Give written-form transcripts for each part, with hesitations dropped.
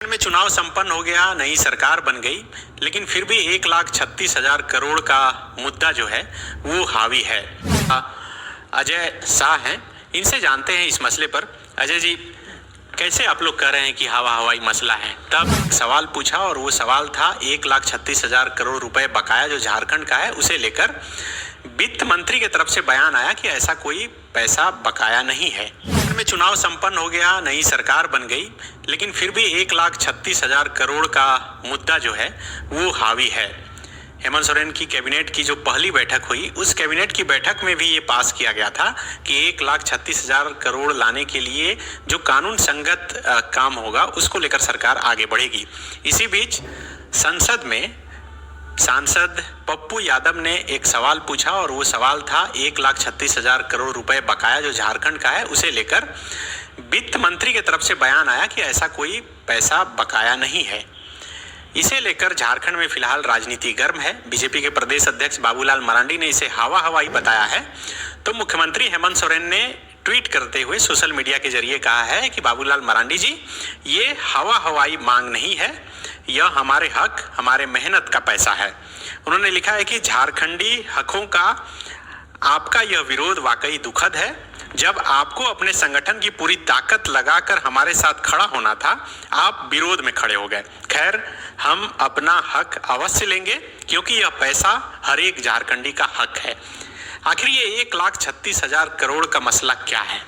में चुनाव संपन्न हो गया, नई सरकार बन गई, लेकिन फिर भी 1,36,000 करोड़ का मुद्दा जो है वो हावी है। अजय शाह हैं, इनसे जानते हैं इस मसले पर। अजय जी, कैसे आप लोग कह रहे हैं कि हवाई मसला है? तब सवाल पूछा और वो सवाल था 1,36,000 करोड़ रुपए बकाया जो झारखंड का है, उसे लेकर वित्त मंत्री की तरफ से बयान आया कि ऐसा कोई पैसा बकाया नहीं है। में चुनाव संपन्न हो गया, नई सरकार बन गई, लेकिन फिर भी 1,36,000 करोड़ का मुद्दा जो है वो हावी है। हेमंत सोरेन की कैबिनेट की जो पहली बैठक हुई, उस कैबिनेट की बैठक में भी ये पास किया गया था कि 1,36,000 करोड़ लाने के लिए जो कानून संगत काम होगा उसको लेकर सरकार आगे बढ़ेगी। इसी बीच संसद में सांसद पप्पू यादव ने एक सवाल पूछा और वो सवाल था 1,36,000 करोड़ रुपए बकाया जो झारखंड का है, उसे लेकर वित्त मंत्री की तरफ से बयान आया कि ऐसा कोई पैसा बकाया नहीं है। इसे लेकर झारखंड में फिलहाल राजनीति गर्म है। बीजेपी के प्रदेश अध्यक्ष बाबूलाल मरांडी ने इसे हवाई बताया है, तो मुख्यमंत्री हेमंत सोरेन ने ट्वीट करते हुए सोशल मीडिया के जरिए कहा है कि बाबूलाल मरांडी जी, ये हवाई मांग नहीं है, यह हमारे हक, हमारे मेहनत का पैसा है। उन्होंने लिखा है कि झारखंडी हकों का आपका यह विरोध वाकई दुखद है। जब आपको अपने संगठन की पूरी ताकत लगाकर हमारे साथ खड़ा होना था, आप विरोध में खड़े हो गए। खैर, हम अपना हक अवश्य लेंगे, क्योंकि यह पैसा हर एक झारखंडी का हक है। आखिर ये 1,36,000 करोड़ का मसला क्या है,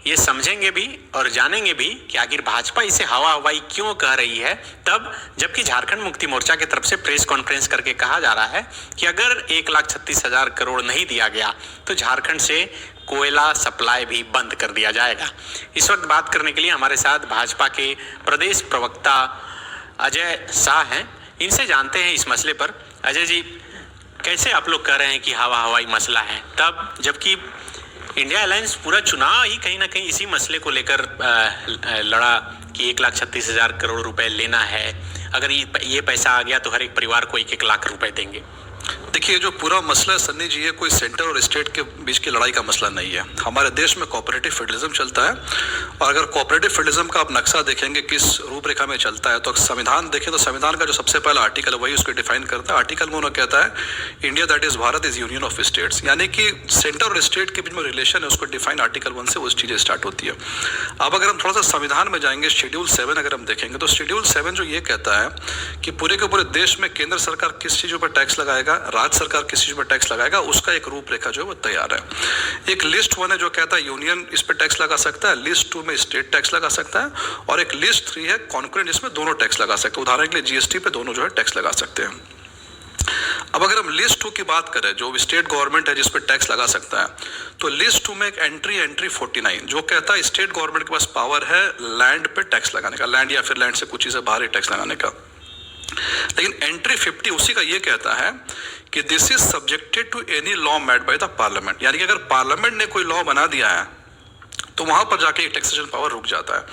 ये समझेंगे भी और जानेंगे भी कि आखिर भाजपा इसे हवाई क्यों कह रही है। तब जबकि झारखंड मुक्ति मोर्चा की तरफ से प्रेस कॉन्फ्रेंस करके कहा जा रहा है कि अगर 1,36,000 करोड़ नहीं दिया गया तो झारखंड से कोयला सप्लाई भी बंद कर दिया जाएगा। इस वक्त बात करने के लिए हमारे साथ भाजपा के प्रदेश प्रवक्ता अजय शाह हैं, इनसे जानते हैं इस मसले पर। अजय जी, कैसे आप लोग कह रहे हैं कि हवाई मसला है, तब जबकि इंडिया अलायंस पूरा चुनाव ही कहीं ना कहीं इसी मसले को लेकर लड़ा कि 1,36,000 करोड़ रुपए लेना है, अगर ये पैसा आ गया तो हर एक परिवार को 1-1 लाख रुपए देंगे। देखिए, जो पूरा मसला है सन्नी जी, ये कोई सेंटर और स्टेट के बीच की लड़ाई का मसला नहीं है। हमारे देश में कोऑपरेटिव फेडरलिज्म चलता है, और अगर कोऑपरेटिव फेडरलिज्म का आप नक्शा देखेंगे किस रूपरेखा में चलता है, तो संविधान देखें तो संविधान का जो सबसे पहला आर्टिकल है वही उसको डिफाइन करता है। आर्टिकल में उन्होंने कहता है, India that is Bharat is union of states, यानी कि सेंटर और स्टेट के बीच में रिलेशन है, उसको डिफाइन आर्टिकल 1 से वो चीज़ें स्टार्ट होती है। अब अगर हम थोड़ा सा संविधान में जाएंगे, शेड्यूल 7 अगर हम देखेंगे तो शेड्यूल 7 जो ये कहता है कि पूरे के पूरे देश में केंद्र सरकार किस चीज़ों पर टैक्स लगाएगा, राज्य सरकार किस चीज पर टैक्स लगाएगा, उसका एक रूपरेखा जो है वो तैयार है। एक लिस्ट 1 है जो कहता है यूनियन इस पर टैक्स लगा सकता है, लिस्ट 2 में स्टेट टैक्स लगा सकता है, और एक लिस्ट 3 है कॉन्करेंट, इसमें दोनों टैक्स लगा सकते हैं। उदाहरण के लिए जीएसटी पे दोनों जो है टैक्स लगा सकते हैं। अब अगर हम लिस्ट 2 की बात करें, जो स्टेट गवर्नमेंट है जिस पर टैक्स लगा सकता है, तो लिस्ट 2 में एक एंट्री 49 जो कहता है स्टेट गवर्नमेंट के पास पावर है लैंड पे टैक्स लगाने का, लैंड या फिर लैंड से कुछ चीजें बाहर टैक्स लगाने का। लेकिन एंट्री 50 उसी का ये कहता है कि this is subjected to any law made by the parliament, यानी कि अगर पार्लियामेंट ने कोई लॉ बना दिया है तो वहां पर जाके एक टैक्सेशन पावर रुक जाता है।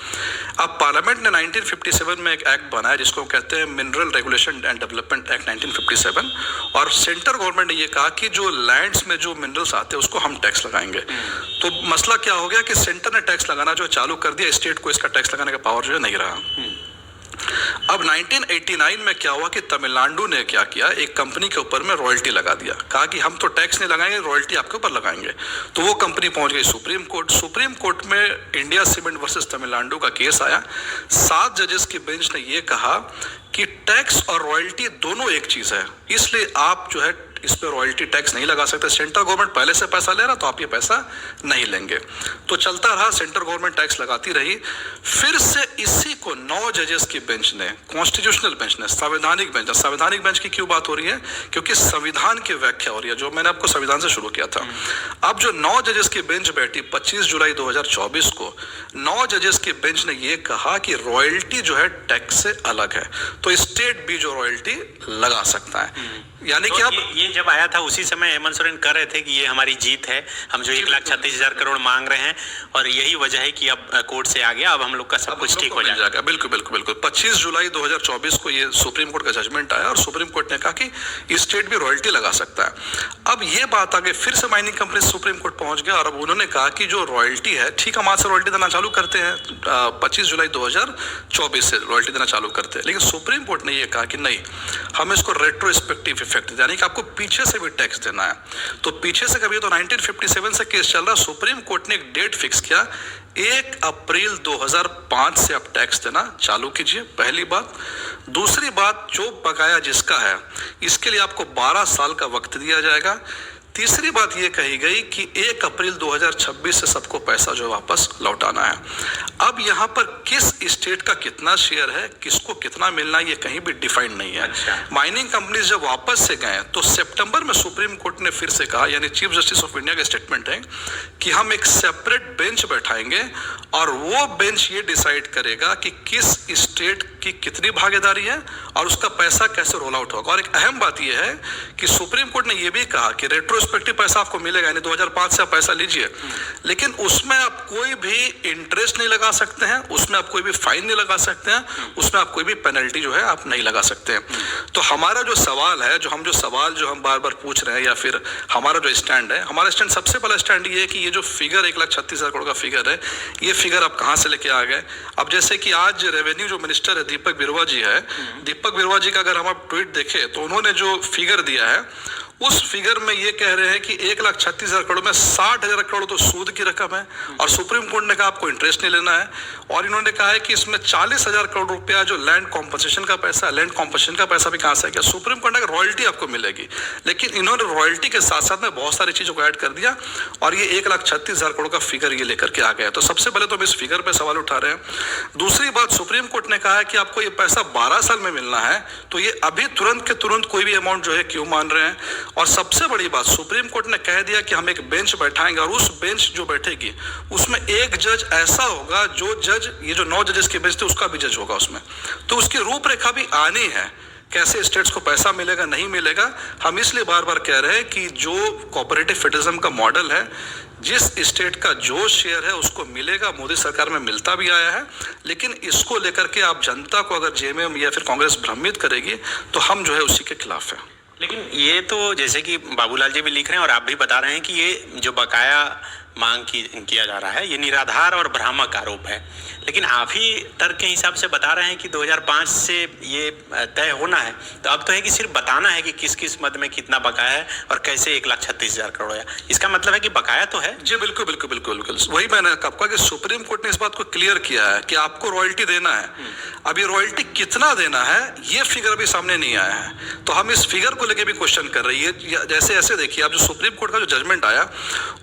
अब पार्लियामेंट ने 1957 में एक एक्ट बनाया जिसको कहते हैं mineral regulation and development act 1957, और सेंट्रल गवर्नमेंट ने ये कहा कि जो लैंड्स में जो मिनरल्स आते हैं उसको हम टैक्स लगाएंगे। तो मसला क्या हो गया कि सेंटर ने टैक्स लगाना जो चालू कर दिया, स्टेट को इसका टैक्स लगाने का पावर जो है नहीं रहा। अब 1989 में क्या हुआ कि तमिलनाडु ने क्या किया, एक कंपनी के ऊपर में रॉयल्टी लगा दिया, कहा कि हम तो टैक्स नहीं लगाएंगे, रॉयल्टी आपके ऊपर लगाएंगे। तो वो कंपनी पहुंच गई सुप्रीम कोर्ट। सुप्रीम कोर्ट में इंडिया सीमेंट वर्सेस तमिलनाडु का केस आया। 7 जजेस की बेंच ने ये कहा कि टैक्स और रॉयल्टी दोनों एक चीज है, इसलिए आप जो है इस पे रॉयल्टी टैक्स नहीं लगा सकते। सेंट्रल गवर्नमेंट पहले से पैसा ले रहा तो आप ये पैसा नहीं लेंगे। तो चलता रहा, सेंट्रल गवर्नमेंट टैक्स लगाती रही। फिर से इसी को 9 जजेस की बेंच ने, कॉन्स्टिट्यूशनल बेंच ने, संवैधानिक बेंच की क्यों बात हो रही है, क्योंकि संविधान की व्याख्या हो रही है, जो मैंने आपको संविधान से शुरू किया था। अब जो 9 जजेस की बेंच बैठी 25 जुलाई 2024 को, 9 जजेस की बेंच ने यह कहा कि रॉयल्टी जो है टैक्स से अलग है, तो स्टेट भी जो रॉयल्टी लगा सकता है। यानी तो कि अब जब आया था उसी समय हेमंत सोरेन कह रहे थे कि ये हमारी जीत है, हम जो 1,36,000 करोड़ मांग रहे हैं और यही वजह है कि अब कोर्ट से आ गया, अब हम लोग का सब कुछ ठीक हो जाएगा। बिल्कुल बिल्कुल बिल्कुल। 25 जुलाई 2024 को ये सुप्रीम कोर्ट का जजमेंट आया और सुप्रीम कोर्ट ने कहा कि स्टेट भी रॉयल्टी लगा सकता है। अब ये बात आगे फिर से माइनिंग कंपनी सुप्रीम कोर्ट पहुंच गया और अब उन्होंने कहा कि जो रॉयल्टी है, ठीक, हम आज से रॉयल्टी देना चालू करते हैं, 25 जुलाई 2024 से रॉयल्टी देना चालू करते हैं। लेकिन सुप्रीम कोर्ट ने ये कहा कि नहीं, हम इसको रेट्रोस्पेक्टिव इफेक्ट, यानी कि आपको पीछे से भी टैक्स देना है। तो पीछे से कभी, तो 1957 से केस चल रहा, सुप्रीम कोर्ट ने एक डेट फिक्स किया, 1 अप्रैल 2005 से आप टैक्स देना चालू कीजिए, पहली बात। दूसरी बात, जो बकाया जिसका है इसके लिए आपको 12 साल का वक्त दिया जाएगा। तीसरी बात ये कही गई कि 1 अप्रैल 2026 से सबको पैसा जो वापस लौटाना है। अब यहाँ पर किस स्टेट का कितना शेयर है, किसको कितना मिलना है, ये कहीं भी डिफाइंड नहीं है। अच्छा। माइनिंग कंपनीज जब वापस से गए तो सितंबर में सुप्रीम कोर्ट ने फिर से कहा, यानी चीफ जस्टिस ऑफ इंडिया का स्टेटमेंट है कि हम एक सेपरेट बेंच बैठाएंगे और वो बेंच ये डिसाइड करेगा कि किस स्टेट की कितनी भागीदारी है और उसका पैसा कैसे रोल आउट होगा। और एक अहम बात यह है कि सुप्रीम कोर्ट ने यह भी कहा कि रेट्रोस्पेक्टिव पैसा आपको मिलेगा, यानी 2005 से आप पैसा लीजिए, लेकिन उसमें आप कोई भी इंटरेस्ट नहीं लगा सकते हैं, उसमें आप कोई भी फाइन नहीं लगा सकते हैं, उसमें आप कोई भी पेनल्टी जो है आप नहीं लगा सकते हैं। तो हमारा जो सवाल है, जो हम बार बार पूछ रहे हैं, या फिर हमारा जो स्टैंड है, हमारा स्टैंड, सबसे पहला स्टैंड ये है कि ये जो फिगर 1,36,000 करोड़ का फिगर है, ये फिगर आप कहां से लेके आ गए। अब जैसे कि आज रेवेन्यू जो मिनिस्टर है दीपक बिरुवा जी है, दीपक बिरुवा जी का अगर हम आप ट्वीट देखें तो उन्होंने जो फिगर दिया है उस फिगर में ये कह रहे हैं कि 1,36,000 करोड़ में 60,000 करोड़ तो सूद की रकम है और सुप्रीम कोर्ट ने कहा आपको इंटरेस्ट नहीं लेना है। और इन्होंने कहा है कि इसमें 40,000 करोड़ रुपया जो लैंड कॉम्पनसेशन का पैसा है, लैंड कॉम्पनसेशन का पैसा भी कहां से आ गया, सुप्रीम कोर्ट ने कहा रॉयल्टी आपको मिलेगी, लेकिन इन्होंने रॉयल्टी के साथ साथ में बहुत सारी चीजों को ऐड कर दिया और ये 1,36,000 करोड़ का फिगर ये लेकर के आ गया। तो सबसे पहले तो हम इस फिगर पे सवाल उठा रहे हैं। दूसरी बात, सुप्रीम कोर्ट ने कहा है कि आपको ये पैसा 12 साल में मिलना है, तो ये अभी तुरंत के तुरंत कोई भी अमाउंट जो है क्यों मान रहे हैं। और सबसे बड़ी बात, सुप्रीम कोर्ट ने कह दिया कि हम एक बेंच बैठाएंगे और उस बेंच जो बैठेगी उसमें एक जज ऐसा होगा जो जज, ये जो 9 जजेस की बेंच थी उसका भी जज होगा उसमें। तो उसकी रूपरेखा भी आनी है, कैसे स्टेट्स को पैसा मिलेगा नहीं मिलेगा। हम इसलिए बार बार कह रहे हैं कि जो कोऑपरेटिव फेडरलिज्म का मॉडल है, जिस स्टेट का जो शेयर है उसको मिलेगा, मोदी सरकार में मिलता भी आया है, लेकिन इसको लेकर के आप जनता को अगर जेएमएम या फिर कांग्रेस भ्रमित करेगी तो हम जो है उसी के खिलाफ है। लेकिन ये तो जैसे कि बाबूलाल जी भी लिख रहे हैं और आप भी बता रहे हैं कि ये जो बकाया मांग किया जा रहा है ये निराधार और भ्रामक आरोप है, लेकिन आप ही तर्क के हिसाब से बता रहे हैं कि 2005 से ये तय होना है, तो अब तो है कि सिर्फ बताना है कि किस किस मद में कितना बकाया है और कैसे 1,36,000 करोड़ है। इसका मतलब है कि बकाया तो है। जी बिल्कुल बिल्कुल बिल्कुल बिल्कुल, वही मैंने आपको कहा कि सुप्रीम कोर्ट ने इस बात को क्लियर किया है कि आपको रॉयल्टी देना है। अब ये रॉयल्टी कितना देना है ये फिगर अभी सामने नहीं आया है, तो हम इस फिगर को लेके भी क्वेश्चन कर रही है। जैसे ऐसे देखिए, आप जो सुप्रीम कोर्ट का जो जजमेंट आया,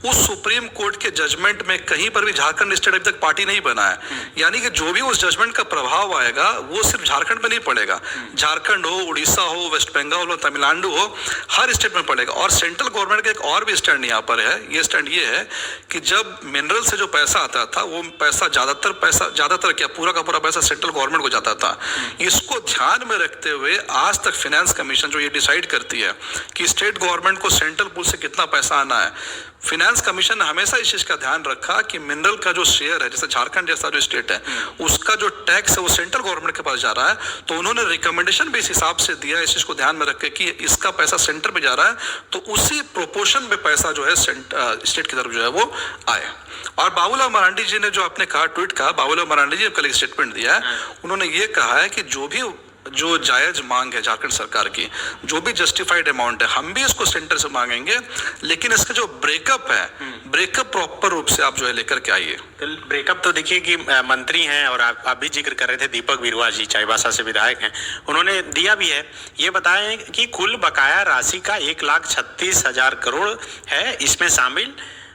उस सुप्रीम कोर्ट के जजमेंट में कहीं पर भी झारखंड स्टेट अभी तक पार्टी नहीं बना है, यानी कि जो भी उस जजमेंट का प्रभाव आएगा वो सिर्फ झारखंड पे नहीं पड़ेगा, झारखंड हो, उड़ीसा हो, वेस्ट बंगाल हो, तमिलनाडु हो, हर स्टेट में पड़ेगा। और सेंट्रल गवर्नमेंट का एक और भी स्टैंड यहाँ पर है, ये स्टैंड ये है कि जब मिनरल से जो पैसा आता था वो पैसा ज्यादातर क्या पूरा का पूरा पैसा सेंट्रल गवर्नमेंट को जाता था। इसको ध्यान में रखते हुए आज तक फाइनेंस कमीशन जो ये डिसाइड करती है कि स्टेट गवर्नमेंट को सेंट्रल पूल से कितना पैसा आना है, फाइनेंस कमीशन ने हमेशा इस चीज का ध्यान रखा कि मिनरल का जो शेयर है, जैसे झारखंड जैसा जो स्टेट है, उसका जो टैक्स है वो सेंट्रल गवर्नमेंट के पास जा रहा है, तो उन्होंने रिकमेंडेशन भी इस हिसाब से दिया इस चीज को ध्यान में रख के कि इसका पैसा सेंटर में जा रहा है, तो उसी प्रोपोर्शन में पैसा जो है स्टेट की तरफ जो है वो आए। और बाबूलाल मरांडी जी ने जो आपने कहा, ट्वीट कहा, बाबूलाल मरांडी जी ने कल एक स्टेटमेंट दिया है, उन्होंने ये कहा है कि जो जायज मांग है झारखंड सरकार की, जो भी जस्टिफाइड अमाउंट है, हम भी इसको सेंटर से मांगेंगे, लेकिन इसका जो ब्रेकअप है, ब्रेकअप प्रॉपर रूप से आप जो है लेकर के आइए। तो ब्रेकअप तो देखिए कि मंत्री हैं और आप भी जिक्र कर रहे थे, दीपक बिरुवा जी चाईबासा से विधायक हैं, उन्होंने दिया भी है। ये बताएं कि कुल बकाया राशि का 1,36,000 करोड़ है, इसमें शामिल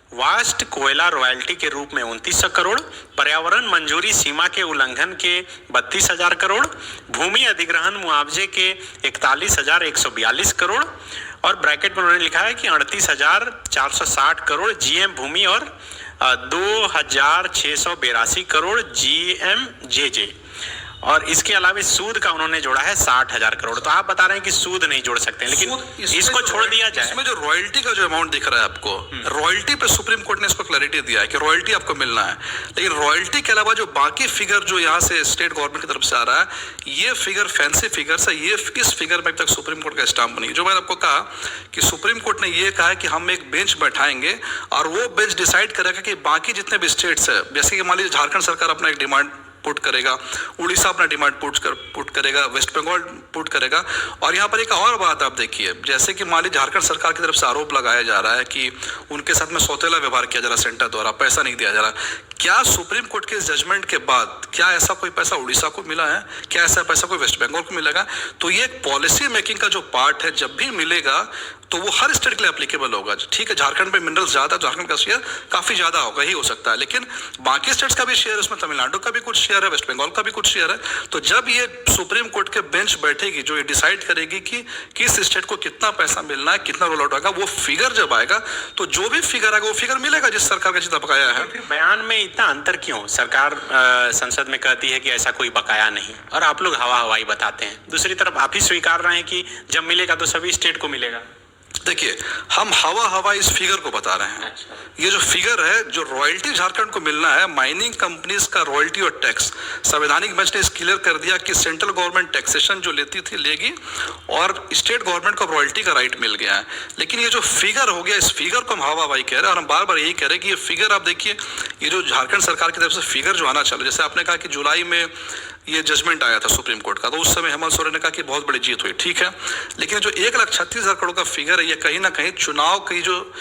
वास्ट कोयला रॉयल्टी के रूप में 2,900 करोड़, पर्यावरण मंजूरी सीमा के उल्लंघन के 32,000 करोड़, भूमि अधिग्रहण मुआवजे के 41,142 करोड़, और ब्रैकेट में उन्होंने लिखा है कि 38,460 करोड़ जीएम भूमि और 2,682 करोड़ जीएम जेजे। और इसके अलावा सूद का उन्होंने जोड़ा है 60,000 करोड़। तो आप बता रहे हैं कि सूद नहीं जोड़ सकते हैं, लेकिन इसको छोड़ दिया जाए। इसमें जो रॉयल्टी का जो अमाउंट दिख रहा है आपको, रॉयल्टी पे सुप्रीम कोर्ट ने इसको क्लैरिटी दिया है कि रॉयल्टी आपको मिलना है, लेकिन रॉयल्टी के अलावा जो बाकी फिगर जो यहाँ से स्टेट गवर्नमेंट की तरफ से आ रहा है, ये फिगर फैंसी फिगर है, ये इस फिगर में अब तक सुप्रीम कोर्ट का स्टाम्प नहीं। जो मैंने आपको कहा कि सुप्रीम कोर्ट ने ये कहा है कि हम एक बेंच बैठाएंगे और वो बेंच डिसाइड करेगा कि बाकी जितने भी स्टेट्स है, जैसे कि मान लीजिए झारखंड सरकार अपना एक डिमांड पुट करेगा, उड़ीसा अपना डिमांड पुट करेगा, वेस्ट बंगाल पुट करेगा। और यहाँ पर एक और बात आप देखिए, जैसे कि मान लीजिए झारखंड सरकार की तरफ से आरोप लगाया जा रहा है कि उनके साथ में सौतेला व्यवहार किया जा रहा है सेंटर द्वारा, पैसा नहीं दिया जा रहा। क्या सुप्रीम कोर्ट के इस जजमेंट के बाद क्या ऐसा कोई पैसा उड़ीसा को मिला है? क्या ऐसा पैसा कोई वेस्ट बंगाल को मिलेगा? तो ये एक पॉलिसी मेकिंग का जो पार्ट है, जब भी मिलेगा तो वो हर स्टेट के लिए एप्लीकेबल होगा। ठीक है, झारखंड में मिनरल्स ज्यादा, झारखंड का शेयर काफी ज्यादा होगा ही हो सकता है, लेकिन बाकी स्टेट्स का भी शेयर, उसमें तमिलनाडु का भी कुछ शेयर है, वेस्ट बंगाल का भी कुछ शेयर है। तो जब ये सुप्रीम कोर्ट के बेंच बैठेगी जो ये डिसाइड करेगी कि किस स्टेट को कितना पैसा मिलना है, कितना रोल आउट होगा, वो फिगर जब आएगा तो जो भी फिगर आएगा वो फिगर मिलेगा जिस सरकार का जितना बकाया है। फिर बयान में इतना अंतर क्यों? सरकार संसद में कहती है कि ऐसा कोई बकाया नहीं, और आप लोग हवा हवाई बताते हैं। दूसरी तरफ आप ही स्वीकार रहे हैं कि जब मिलेगा तो सभी स्टेट को मिलेगा। देखिए, हम हवा हवा इस फिगर को बता रहे हैं। ये जो फिगर है, जो रॉयल्टी झारखंड को मिलना है, माइनिंग कंपनीज का रॉयल्टी और टैक्स, संवैधानिक बेंच ने इस क्लियर कर दिया कि सेंट्रल गवर्नमेंट टैक्सेशन जो लेती थी लेगी और स्टेट गवर्नमेंट को रॉयल्टी का राइट मिल गया है। लेकिन ये जो फिगर हो गया, इस फिगर को हम हवा हवाई कह रहे हैं और हम बार बार यही कह रहे हैं कि ये फिगर आप देखिए, ये जो झारखंड सरकार की तरफ से फिगर जो आना चालू, जैसे आपने कहा कि जुलाई में ये जजमेंट आया था सुप्रीम कोर्ट का, तो उस समय हेमंत सोरेन ने कहा कि बहुत बड़ी जीत हुई, ठीक है। लेकिन जो 1,36,000 करोड़ का फिगर है, ये कहीं ना कहीं चुनाव की जो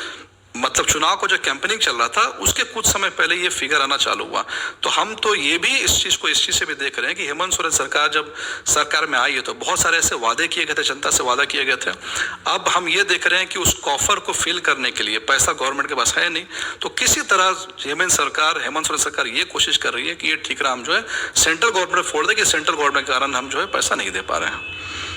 चुनाव को जो कैंपेनिंग चल रहा था उसके कुछ समय पहले ये फिगर आना चालू हुआ। तो हम तो ये भी इस चीज से भी देख रहे हैं कि हेमंत सोरेन सरकार जब सरकार में आई है तो बहुत सारे ऐसे वादे किए गए थे, जनता से वादा किए गए थे। अब हम ये देख रहे हैं कि उस कॉफर को फिल करने के लिए पैसा गवर्नमेंट के पास है नहीं, तो किसी तरह हेमंत सोरेन सरकार ये कोशिश कर रही है कि ये ठीकरा हम जो है सेंट्रल गवर्नमेंट फोड़ दे, कि सेंट्रल गवर्नमेंट के कारण हम जो है पैसा नहीं दे पा रहे हैं।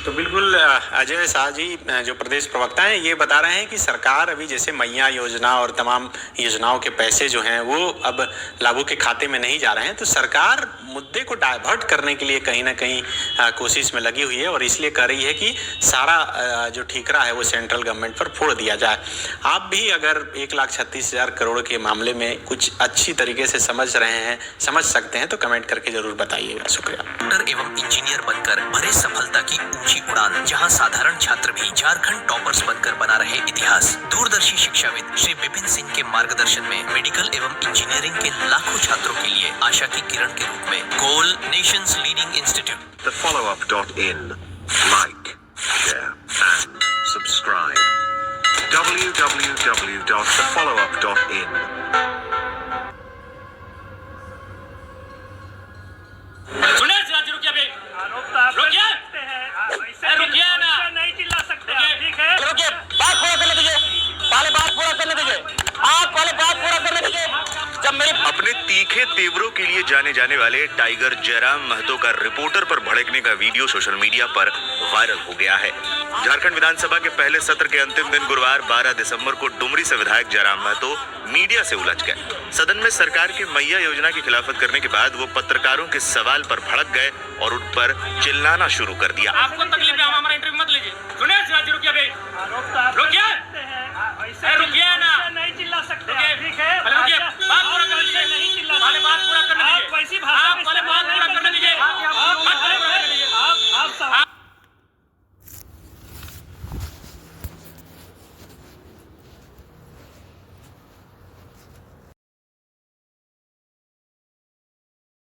तो बिल्कुल अजय शाह जी जो प्रदेश प्रवक्ता हैं, ये बता रहे हैं कि सरकार अभी जैसे मैया योजना और तमाम योजनाओं के पैसे जो हैं वो अब लाभुक के खाते में नहीं जा रहे हैं। तो सरकार मुद्दे को डाइवर्ट करने के लिए कहीं ना कहीं कोशिश में लगी हुई है और इसलिए कह रही है कि सारा जो ठीकरा है वो सेंट्रल गवर्नमेंट पर फोड़ दिया जाए। आप भी अगर 1,36,000 करोड़ के मामले में कुछ अच्छी तरीके से समझ रहे हैं, समझ सकते हैं, तो कमेंट करके जरूर बताइएगा। शुक्रिया। डॉक्टर एवं इंजीनियर बनकर भरे सफलता की ऊंची उड़ान, जहां साधारण छात्र भी झारखंड टॉपर्स बनकर बना रहे इतिहास। दूरदर्शी शिक्षाविद श्री विपिन सिंह के मार्गदर्शन में मेडिकल एवं इंजीनियरिंग के लाखों छात्रों के लिए आशा की किरण के रूप में गोल nations leading institute. TheFollowUp.in. Like, share and subscribe. www.thefollowup.in. सुनिए सिराज, रुकिए अभी, रुकिए ना, नहीं चिल्ला सकते, ठीक है? रुकिए, बात पूरा करने दीजिए, पहले बात पूरा करने दीजिए, आप पहले बात पूरा करने दीजिए। जब मेरे अपने तीखे तेवरों के लिए जाने जाने वाले टाइगर जयराम महतो का रिपोर्टर पर भड़कने का वीडियो सोशल मीडिया पर वायरल हो गया है। झारखंड विधानसभा के पहले सत्र के अंतिम दिन गुरुवार 12 दिसंबर को डुमरी से विधायक जयराम महतो मीडिया से उलझ गए। सदन में सरकार की मैया योजना की खिलाफत करने के बाद वो पत्रकारों के सवाल पर भड़क गए और उन पर चिल्लाना शुरू कर दिया। आपको तकलीफ है, हमारा इंटरव्यू मत लीजिए। सुनिए सिराज, रुकिए अभी, रुकिए।